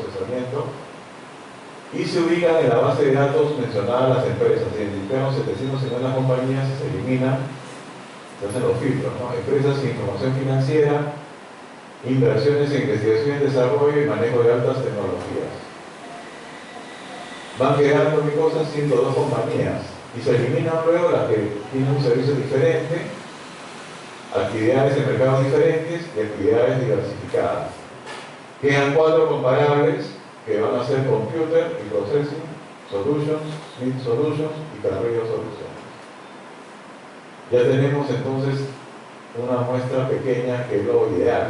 procesamiento, y se ubican en la base de datos mencionada las empresas. Se identifican 750 compañías y se eliminan, se hacen los filtros, ¿no? Empresas sin información financiera, inversiones en investigación y desarrollo y manejo de altas tecnologías. Van quedando mi cosas 102 compañías y se eliminan luego las que tienen un servicio diferente, actividades en mercados diferentes y actividades diversificadas. Quedan 4 comparables que van a ser Computer y Processing Solutions, Smith Solutions y Carrillo Solutions. Ya tenemos entonces una muestra pequeña que es lo ideal.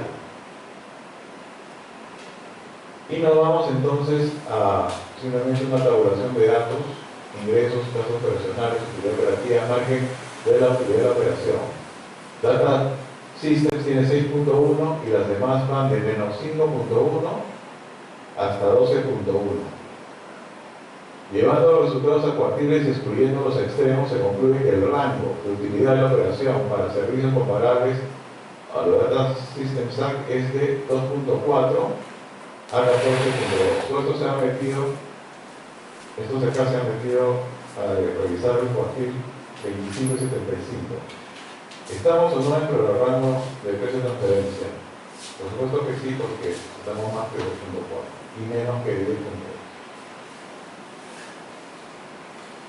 Y nos vamos entonces a simplemente una tabulación de datos, ingresos, tasas operacionales, utilidad operativa, margen de la utilidad de la operación. Data Systems tiene 6.1 y las demás van de menos 5.1 hasta 12.1. Llevando los resultados a cuartiles y excluyendo los extremos, se concluye que el rango de utilidad de la operación para servicios comparables a los Data Systems Act es de 2.4 a 14.2. Todo esto se ha metido, estos de acá se han metido para revisar el cuartil 25 y 75. ¿Estamos o no dentro del rango de precio de transferencia? Por supuesto que sí, porque estamos más que 2.4 y menos que 10.2.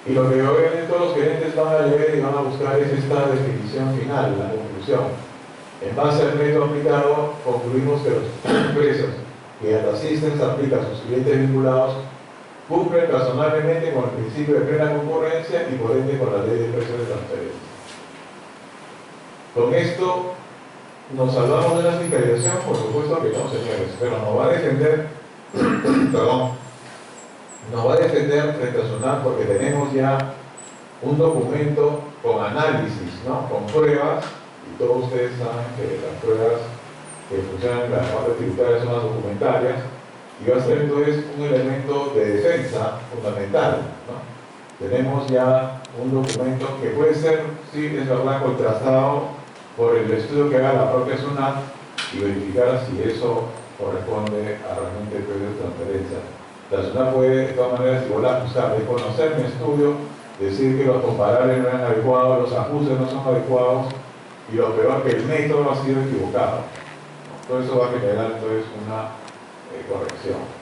Y lo que obviamente todos los gerentes van a leer y van a buscar es esta definición final, la conclusión. En base al método aplicado, concluimos que los precios que Data Systems aplica a sus clientes vinculados cumplen razonablemente con el principio de plena concurrencia y por ende con la ley de precios de transferencia. Con esto, ¿nos salvamos de la fiscalización? Por supuesto que no, señores, pero nos va a defender, perdón, nos va a defender frente a SUNAT porque tenemos ya un documento con análisis, ¿no? Con pruebas, y todos ustedes saben que las pruebas que funcionan en la parte tributaria son las documentarias, y va a ser entonces un elemento de defensa fundamental, ¿no? Tenemos ya un documento que puede ser, sí, es verdad, contrastado por el estudio que haga la propia SUNAT y verificar si eso corresponde a realmente el precio de transferencia. La SUNAT puede, de todas maneras, igual acusar de conocer mi estudio, decir que los comparables no eran adecuados, los ajustes no son adecuados, y lo peor, que el método ha sido equivocado. Todo eso va a generar entonces una corrección.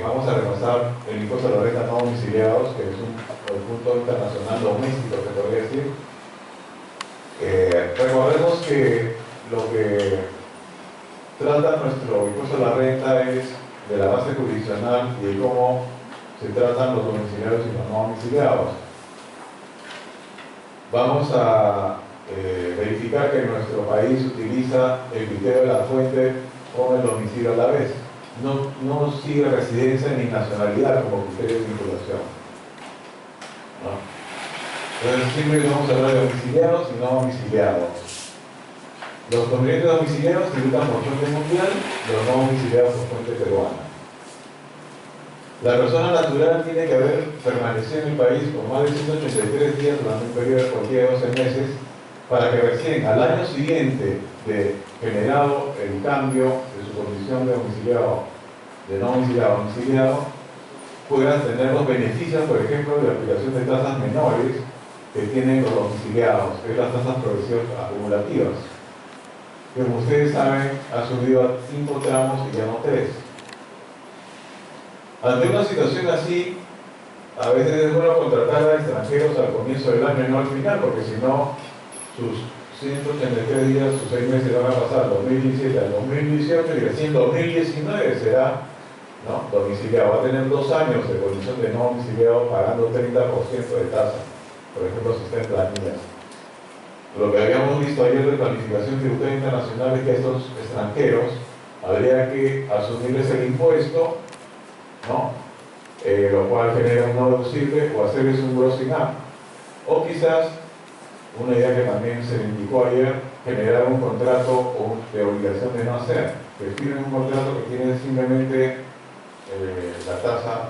Vamos a repasar el impuesto a la renta no domiciliados, que es un punto internacional doméstico, se podría decir. Recordemos que lo que trata nuestro impuesto a la renta es de la base jurisdiccional y de cómo se tratan los domiciliados y los no domiciliados. Vamos a verificar que nuestro país utiliza el criterio de la fuente con el domicilio a la vez. No sigue residencia ni nacionalidad como criterio de vinculación, ¿no? Entonces siempre vamos a hablar de domiciliados y no domiciliados. Los contribuyentes domiciliados tributan por fuente mundial, los no domiciliados por fuente peruana. La persona natural tiene que haber permanecido en el país por más de 183 días durante un periodo de cualquiera de 12 meses para que recién al año siguiente de generado el cambio de su condición de domiciliado, de no domiciliado a domiciliado, puedan tener los beneficios, por ejemplo, de la aplicación de tasas menores que tienen los domiciliados, que es las tasas progresivas acumulativas, que como ustedes saben ha subido a 5 tramos y ya no 3. Ante una situación así, a veces es bueno contratar a extranjeros al comienzo del año y no al final, porque si no, sus 183 días, sus 6 meses van a pasar 2017 al 2018 y recién 2019 será, ¿no?, domiciliado. Va a tener 2 años de condición de no domiciliado pagando 30% de tasa, por ejemplo, si está en planillas. Lo que habíamos visto ayer de planificación tributaria internacional es que a estos extranjeros habría que asumirles el impuesto, ¿no?, lo cual genera un no deducible, o hacer es un grossing up. O quizás, una idea que también se indicó ayer, generar un contrato de obligación de no hacer. Que firmen un contrato que tiene simplemente la tasa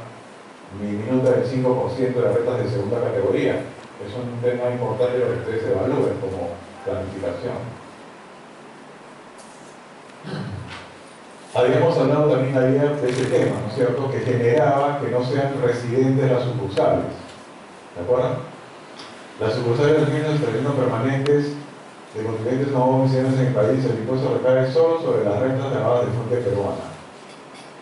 diminuta del 5% de las rentas de segunda categoría. Es un tema importante lo que ustedes evalúen como planificación. Habíamos hablado también ayer de ese tema, ¿no es cierto?, que generaba que no sean residentes las sucursales. ¿De acuerdo? Las sucursales de bienes permanentes de contribuyentes no domiciliados en el país, el impuesto recae solo sobre las rentas grabadas de fuente peruana.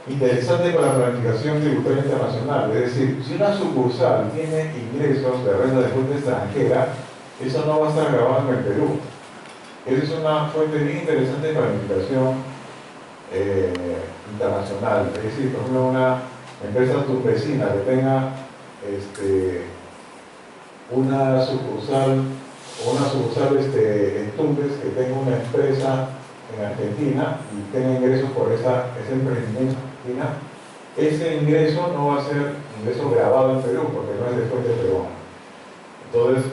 Interesante para la planificación tributaria internacional, es decir, si una sucursal tiene ingresos de renta de fuente extranjera, eso no va a estar grabado en el Perú. Esa es una fuente bien interesante de planificación internacional. Es decir, por ejemplo, una empresa tunecina que tenga una sucursal en Tumbes, que tenga una empresa en Argentina y tenga ingresos por ese emprendimiento en Argentina, ese ingreso no va a ser ingreso grabado en Perú porque no es de fuente peruana. Entonces,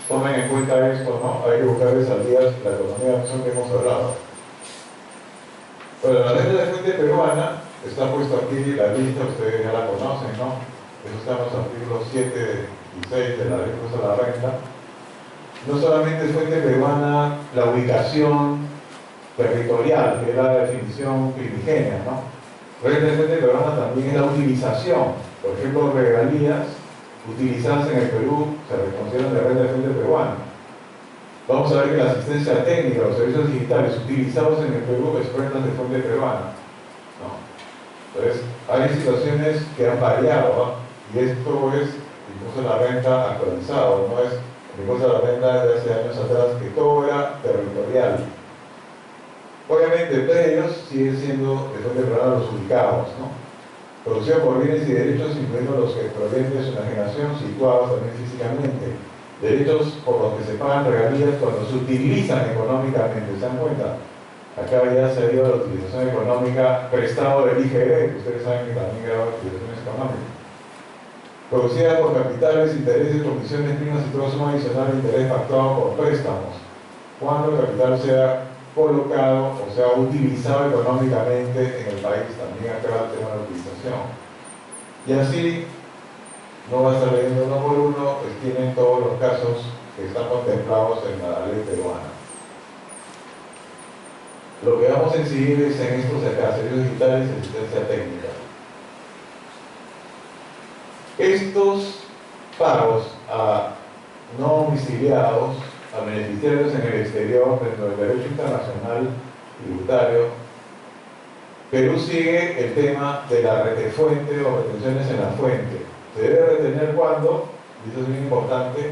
tomen en cuenta esto, ¿no? Hay que buscarle salidas la economía de acción que hemos hablado. Bueno, la renta de fuente peruana está puesta aquí, la lista, ustedes ya la conocen, ¿no? Eso está en los artículos 7 y 6 de la ley de impuesto a la renta. No solamente es fuente peruana la ubicación territorial, que es la definición primigenia, ¿no? Renta de fuente peruana también es la utilización. Por ejemplo, regalías utilizadas en el Perú se consideran de renta de fuente peruana. Vamos a ver que la asistencia técnica, los servicios digitales utilizados en el Perú es renta de fuente peruana, ¿no? Entonces, hay situaciones que han variado, ¿no? Y esto es impuesto a la renta actualizado, no es el impuesto a la renta de hace años atrás, que todo era territorial. Obviamente, entre ellos siguen siendo de fuente peruana los ubicados, ¿no? Producido por bienes y derechos, incluyendo los que provienen de su enajenación, situados también físicamente. Derechos por los que se pagan regalías cuando se utilizan económicamente. ¿Se dan cuenta? Acá ya se ha ido la utilización económica prestado del IGB, que ustedes saben que también graba utilizaciones económicas. Producida por capitales, intereses, comisiones, primas y todo suma adicional de interés pactado por préstamos. Cuando el capital sea colocado o sea utilizado económicamente en el país, también acá el tema de la utilización. Y así, no va a estar leyendo uno por uno, pues tienen todos los casos que están contemplados en la ley peruana. Lo que vamos a incidir es en estos acá, servicios digitales y asistencia técnica. Estos pagos a no domiciliados, a beneficiarios en el exterior dentro del derecho internacional tributario, Perú sigue el tema de la retefuente o retenciones en la fuente. Se debe retener cuando, y eso es muy importante,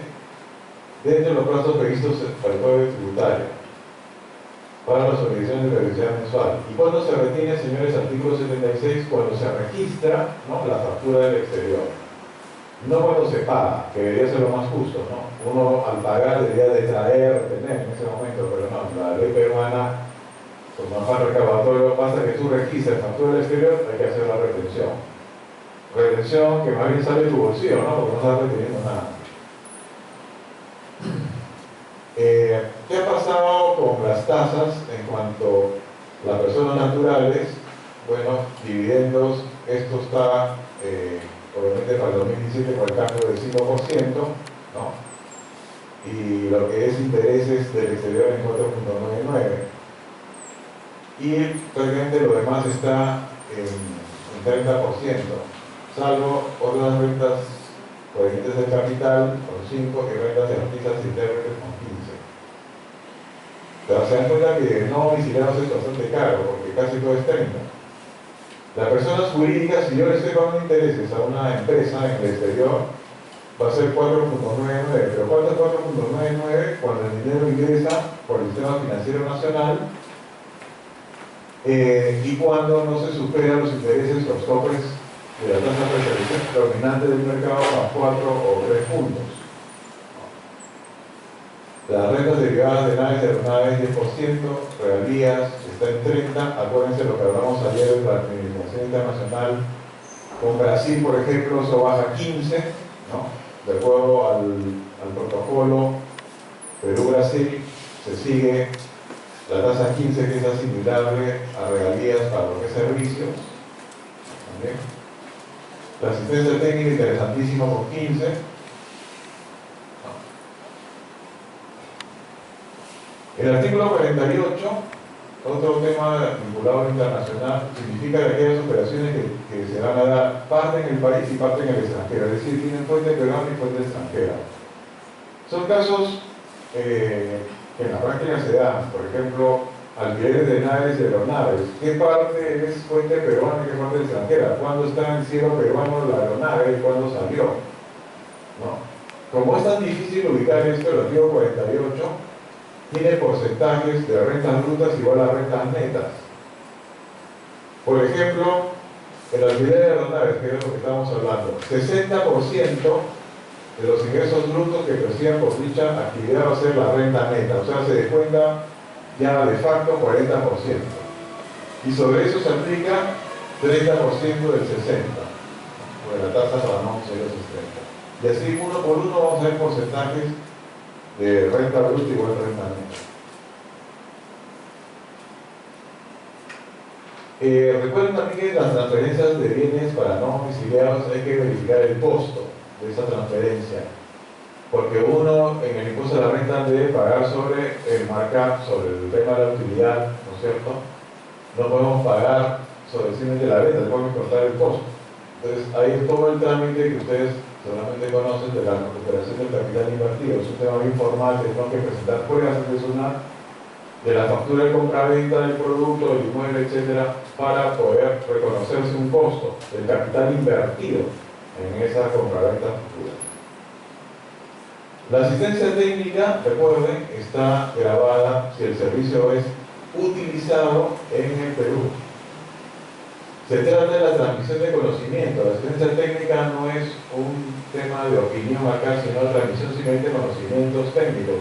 dentro de los plazos previstos para el Código Tributario, para las obligaciones de revisión mensual. ¿Y cuándo se retiene, señores? Artículo 76, cuando se registra, ¿no?, la factura del exterior. No cuando se paga, que debería ser lo más justo, ¿no? Uno al pagar debería de traer, retener en ese momento, pero no, la ley peruana, como afán recaudatorio, basta que tú registres factura del exterior, hay que hacer la retención. Retención que más bien sale de tu bolsillo, ¿no? Porque no estás reteniendo nada. ¿Qué ha pasado con las tasas en cuanto a las personas naturales? Bueno, dividendos, esto está obviamente para el 2017 por el cambio del 5%, ¿no? Y lo que es intereses del exterior en 4.99. Y prácticamente lo demás está en 30%, salvo otras rentas provenientes del capital con 5 y rentas de artistas internos con 15. Pero se dan cuenta que no domiciliados es bastante caro, porque casi todo es 30. Las personas jurídicas, si yo le estoy pagando intereses a una empresa en el exterior, va a ser 4.99. Pero ¿cuánto es 4.99? Cuando el dinero ingresa por el sistema financiero nacional y cuando no se superan los intereses, los topes de la tasa de referencia predominante del mercado a 4 o 3 puntos. Las rentas derivadas de naves y aeronaves 10%, regalías está en 30%. Acuérdense lo que hablamos ayer de la administración internacional, Con Brasil, por ejemplo, eso baja 15, ¿no? De acuerdo al protocolo Perú-Brasil, se sigue la tasa 15, que es asimilable a regalías para lo que es servicios. ¿También? La asistencia técnica interesantísima con 15. El artículo 48, otro tema vinculado al internacional, significa que aquellas operaciones que se van a dar parte en el país y parte en el extranjero, es decir, tienen fuente peruana y fuente extranjera. Son casos que en la práctica se dan, por ejemplo, alquileres de naves y aeronaves. ¿Qué parte es fuente peruana y qué parte extranjera? ¿Cuándo está en el cielo peruano la aeronave y cuándo salió? ¿No? Como es tan difícil ubicar esto, el artículo 48 tiene porcentajes de rentas brutas igual a rentas netas. Por ejemplo, el alquiler de aeronaves, que es lo que estamos hablando, 60% de los ingresos brutos que perciban por dicha actividad va a ser la renta neta, o sea, se descuenta ya de facto 40%. Y sobre eso se aplica 30% del 60%, porque la tasa para no ser 60. Y así, uno por uno, vamos a ver porcentajes de renta bruta igual a renta neta. Recuerden también que las transferencias de bienes para no domiciliados hay que verificar el costo de esa transferencia, porque uno en el impuesto de la renta debe pagar sobre el markup, sobre el tema de la utilidad, ¿no es cierto? No podemos pagar sobre simplemente la renta, podemos contar el costo. Entonces ahí es todo el trámite que ustedes seguramente conocen de la recuperación del capital invertido. Es un tema muy informal que tengo que presentar pruebas personal de la factura de compra-venta del producto, del inmueble, etcétera, para poder reconocerse un costo del capital invertido en esa compra-venta futura. La asistencia técnica, recuerden, está grabada si el servicio es utilizado en el Perú. Se trata de la transmisión de conocimiento. La asistencia técnica no es un tema de opinión acá, sino la transmisión simplemente de conocimientos técnicos.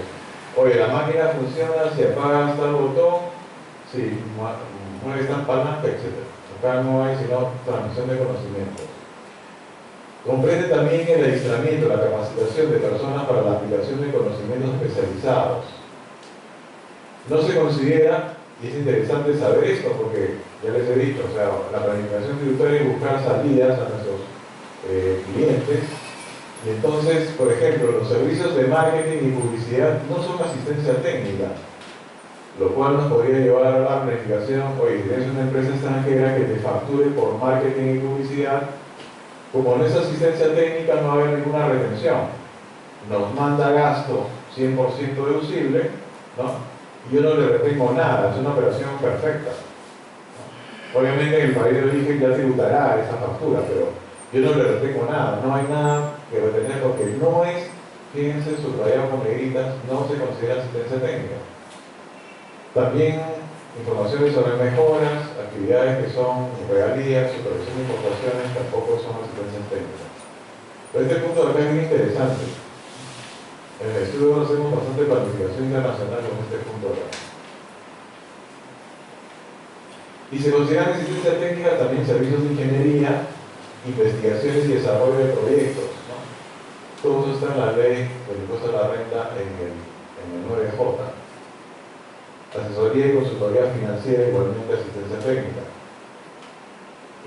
Oye, la máquina funciona, si apagas tal botón, si mueves tal palanca, etc. Acá no hay sino transmisión de conocimientos. Comprende también el adiestramiento, la capacitación de personas para la aplicación de conocimientos especializados. No se considera, y es interesante saber esto porque ya les he dicho, o sea, la planificación tributaria es buscar salidas a nuestros clientes. Y entonces, por ejemplo, los servicios de marketing y publicidad no son asistencia técnica, lo cual nos podría llevar a la planificación. Oye, si tienes una empresa extranjera que te facture por marketing y publicidad, como no es asistencia técnica, no va a haber ninguna retención. Nos manda gasto 100% deducible, ¿no? Y yo no le retengo nada, es una operación perfecta. Obviamente en el país de origen ya tributará esa factura, pero yo no le retengo nada, no hay nada que retener porque no es, fíjense, subrayado con negritas, no se considera asistencia técnica. También informaciones sobre mejoras, actividades que son regalías, supervisión de importaciones, tampoco son asistencias técnicas. Pero este punto de acá es muy interesante. En el estudio hacemos bastante planificación internacional con este punto de acá. Y se consideran asistencia técnica también servicios de ingeniería, investigaciones y desarrollo de proyectos, ¿no? Todo eso está en la ley del impuesto a la renta en el 9J. Asesoría y consultoría financiera, igualmente asistencia técnica.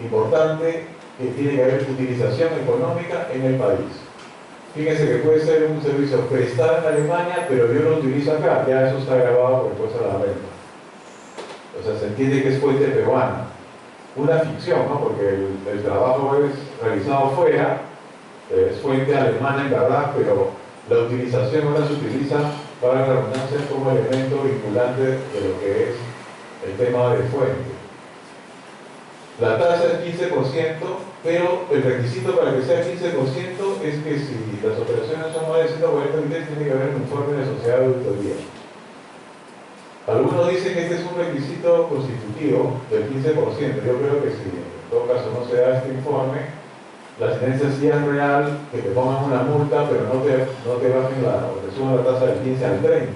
Importante que tiene que haber utilización económica en el país. Fíjense que puede ser un servicio prestado en Alemania, pero yo lo utilizo acá, ya eso está grabado por impuesto a la renta. O sea, se entiende que es fuente peruana. Una ficción, ¿no? Porque el trabajo es realizado fuera, es fuente alemana en verdad, pero la utilización ahora se utiliza para la redundancia como elemento vinculante de lo que es el tema de fuente. La tasa es 15%, pero el requisito para que sea 15% es que si las operaciones son más de 140 billetes, tiene que haber un informe de sociedad de auditoría. Algunos dicen que este es un requisito constitutivo del 15%. Yo creo que si en todo caso no se da este informe, la asistencia sí es real, que te pongan una multa, pero no te bajen o te suban la tasa del 15 al 30.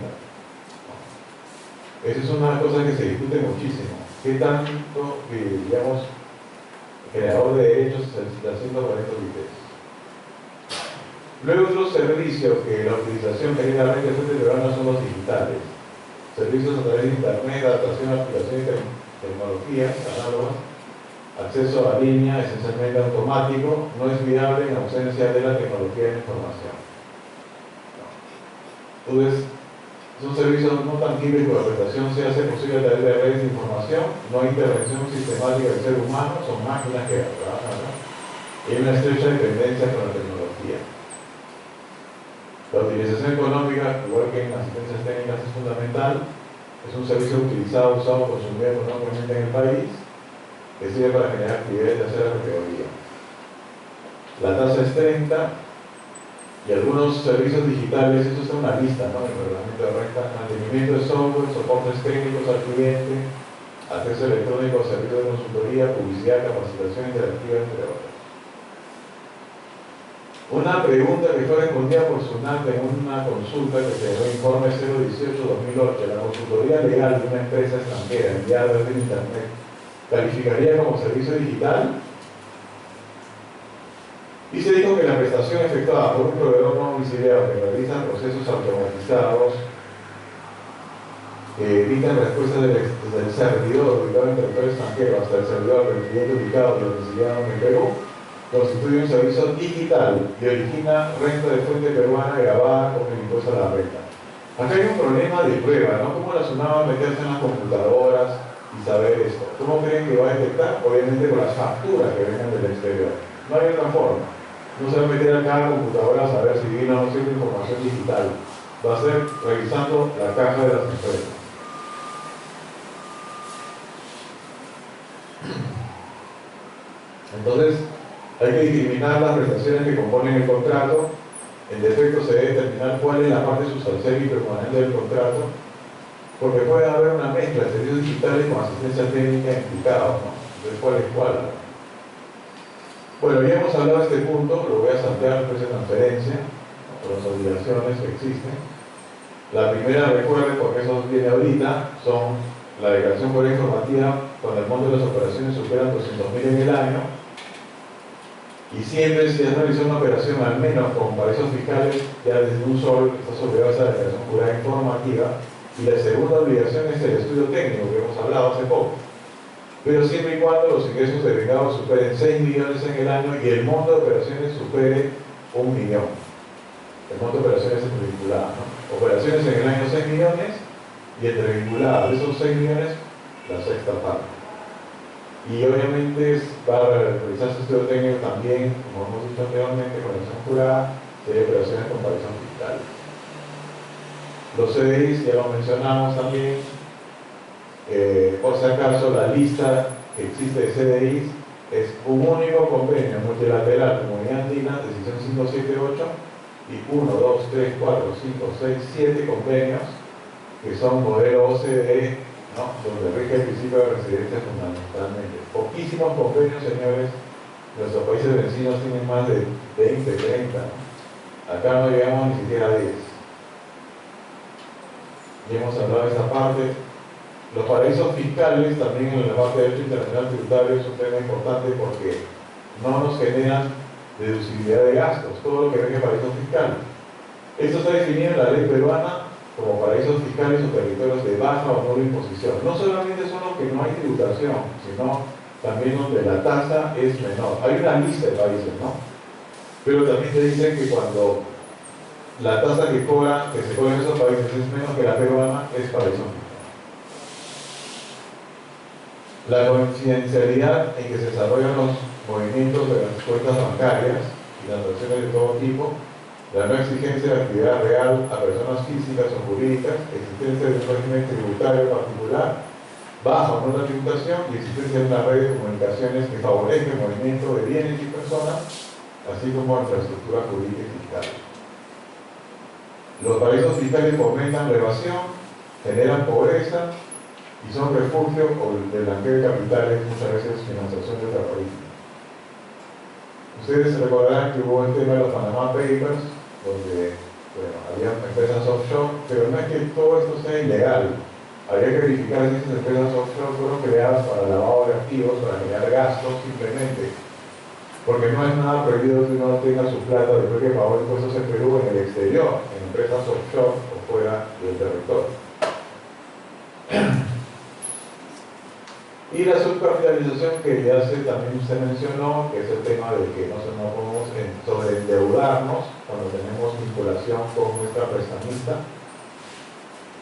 Esa es una cosa que se discute muchísimo. ¿Qué tanto, digamos, generador de derechos y solicitación de documentos vitales. Luego otros servicios que la utilización generalmente de fuentes peruanas son los digitales. Servicios a través de internet, adaptación a aplicaciones y tecnologías análogas, acceso a línea esencialmente automático, no es viable en ausencia de la tecnología de la información. Entonces, son servicios no tangibles cuya prestación se hace posible a través de redes de información, no hay intervención sistemática del ser humano, son máquinas que trabajan, ¿no? Y hay una estrecha dependencia con la tecnología. La utilización económica, igual que en asistencias técnicas, es fundamental. Es un servicio utilizado, usado, consumido económicamente en el país, que sirve para generar actividades de tercera categoría. La tasa es 30 y algunos servicios digitales, esto está en una lista, ¿no? En el reglamento de renta, mantenimiento de software, soportes técnicos al cliente, acceso electrónico a servicios de consultoría, publicidad, capacitación interactiva, entre otros. Una pregunta que fue respondida por SUNAT en una consulta que se llamó Informe 018-2008, la consultoría legal de una empresa extranjera enviada desde Internet, ¿calificaría como servicio digital? Y se dijo que la prestación efectuada por un proveedor no domiciliado que realiza procesos automatizados que evitan respuestas desde el servidor ubicado en territorio extranjero hasta el servidor del cliente ubicado y domiciliado en Perú, constituye un servicio digital y origina renta de fuente peruana grabada con el impuesto a la renta. Acá hay un problema de prueba, ¿no? ¿Cómo la SUNAT va a meterse en las computadoras y saber esto? ¿Cómo creen que va a detectar? Obviamente con las facturas que vengan del exterior. No hay otra forma. No se va a meter a cada computadora a saber si viene o no cierta información digital. Va a ser revisando la caja de las empresas. Entonces, hay que discriminar las prestaciones que componen el contrato. En defecto se debe determinar cuál es la parte sustancial y permanente del contrato, porque puede haber una mezcla de servicios digitales con asistencia técnica implicados, ¿no? Entonces, ¿cuál es cuál? Bueno, ya hemos hablado de este punto, lo voy a saltear después de transferencia, por las obligaciones que existen. La primera, recuerden, porque eso viene ahorita, son la declaración por informativa cuando el monto de las operaciones supera 200.000 en el año. Y siempre si has realizado una operación al menos con paraísos fiscales, ya desde un solo estás obligado a esa declaración jurada informativa. Y la segunda obligación es el estudio técnico que hemos hablado hace poco. Pero siempre y cuando los ingresos devengados superen 6 millones en el año y el monto de operaciones supere 1 millón. El monto de operaciones entre vinculadas, ¿no? Operaciones en el año 6 millones y entre vinculadas de esos 6 millones, la sexta parte. Y obviamente va a realizar su estudio técnico también, como hemos dicho anteriormente, con la acción jurada de operaciones con comparación fiscal. Los CDIs, ya lo mencionamos también, por si acaso la lista que existe de CDIs es un único convenio multilateral, Comunidad Andina, decisión 578, y 1, 2, 3, 4, 5, 6, 7 convenios que son modelo OCDE, ¿no? Donde rige el principio de residencia fundamentalmente. Poquísimos convenios, señores. Nuestros países vecinos tienen más de 20, 30. ¿No? Acá no llegamos ni siquiera a 10. Ya hemos hablado de esa parte. Los paraísos fiscales, también en la parte de derecho internacional tributario, es un tema importante porque no nos generan deducibilidad de gastos, todo lo que rige paraísos fiscales. Esto está definido en la ley peruana como paraísos fiscales o territorios de baja o nula imposición. No solamente son los que no hay tributación, sino también donde la tasa es menor. Hay una lista de países, ¿no? Pero también te dicen que cuando la tasa que se cobra en esos países es menos que la peruana, es paraíso fiscal. La confidencialidad en que se desarrollan los movimientos de las cuentas bancarias y transacciones de todo tipo, la no exigencia de actividad real a personas físicas o jurídicas, existencia de un régimen tributario particular, baja o nula tributación y existencia de una red de comunicaciones que favorezca el movimiento de bienes y personas, así como infraestructura jurídica y fiscal. Los paraísos fiscales fomentan la evasión, generan pobreza y son refugio de blanqueo de capitales, muchas veces financiación de terrorismo. Ustedes se recordarán que hubo el tema de los Panama Papers, donde bueno, había empresas offshore, pero no es que todo esto sea ilegal. Habría que verificar si esas empresas offshore fueron creadas para lavado de activos, para generar gastos simplemente. Porque no es nada prohibido que uno tenga su plata después que pagó impuestos en Perú en el exterior, en empresas offshore o fuera del territorio. Y la subcapitalización que ya también usted mencionó, que es el tema de que no podemos sobreendeudarnos cuando tenemos vinculación con nuestra prestamista.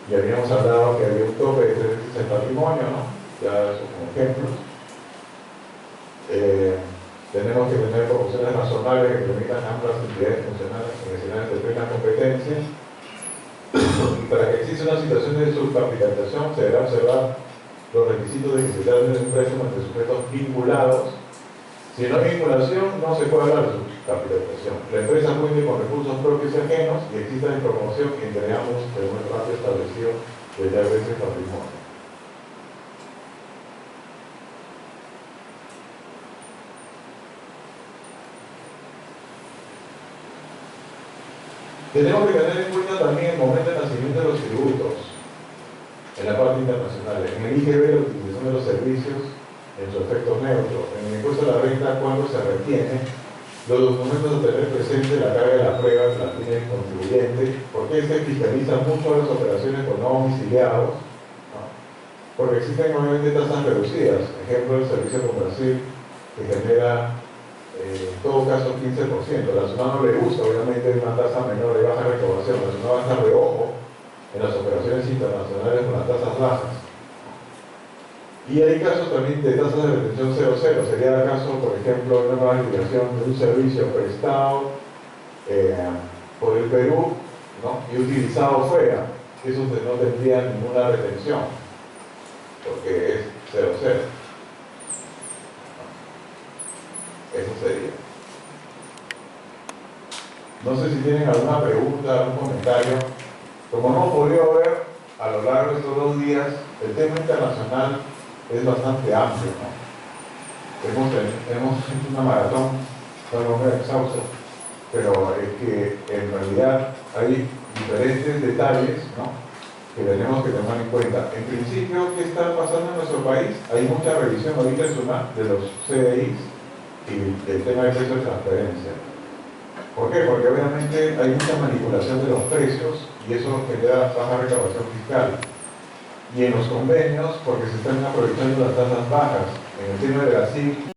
Ya habíamos hablado que había un tope de 3 veces el patrimonio, ¿no? Ya eso como ejemplos. Tenemos que tener proporciones razonables que permitan a ambas entidades funcionales de plena competencia. Y para que exista una situación de subcapitalización se deberá observar los requisitos de que se trate de un préstamo entre sujetos vinculados. Si no hay vinculación, no se puede hablar de subcapitalización. La empresa cuente con recursos propios y ajenos y exista en promoción entre ambos según el ratio establecido de 3 veces patrimonio. Tenemos que tener en cuenta también el momento de nacimiento de los tributos en la parte internacional. En el IGB, la utilización de los servicios en su efecto neutro. En el impuesto a la renta, cuando se retiene, los documentos a tener presente la carga de la prueba que la tiene el contribuyente, porque se fiscaliza mucho las operaciones con no domiciliados, ¿no? Porque existen obviamente tasas reducidas. Ejemplo, el servicio con Brasil, que genera en todo caso 15%. La zona no le gusta, obviamente, una tasa menor de baja recaudación. La zona va a estar de ojo en las operaciones internacionales con las tasas bajas. Y hay casos también de tasas de retención 0,0. Sería el caso, por ejemplo, de una nueva liquidación de un servicio prestado por el Perú, ¿no? Y utilizado fuera. Eso no tendría ninguna retención, porque es 0,0. Eso sería. No sé si tienen alguna pregunta, algún comentario. Como hemos podido ver a lo largo de estos 2 días, el tema internacional es bastante amplio, ¿no? Hemos hecho una maratón, no me exhausto, pero es que en realidad hay diferentes detalles, ¿no?, que tenemos que tomar en cuenta. En principio, ¿qué está pasando en nuestro país? Hay mucha revisión ahorita de los CDIs y del tema de precio de transferencia. ¿Por qué? Porque obviamente hay mucha manipulación de los precios y eso genera baja recaudación fiscal. Y en los convenios, porque se están aprovechando las tasas bajas. En el tema de Brasil,